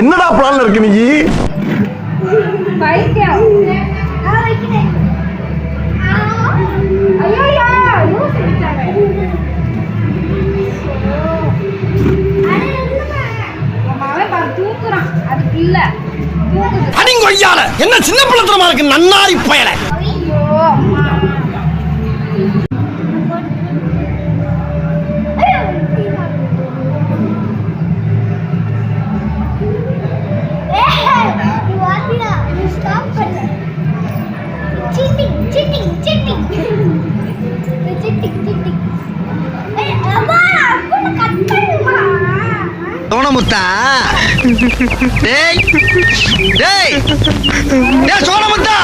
என்னடா பிளான்ல இருக்கு நீ? வைத்தியம் நான் வைக்கிறேன். ஐயோ லூஸ் விட்டாங்க. அவன் பாரு தூக்குறான். அதுக்கு இல்ல தூக்குது. அடிங்கொய்யால என்ன சின்ன பிள்ளைத்தனமா இருக்கு நன்னாரி பயல. ஐயோ அம்மா. சோனமுத்தா டேய் டேய் டேய் சோனமுத்தா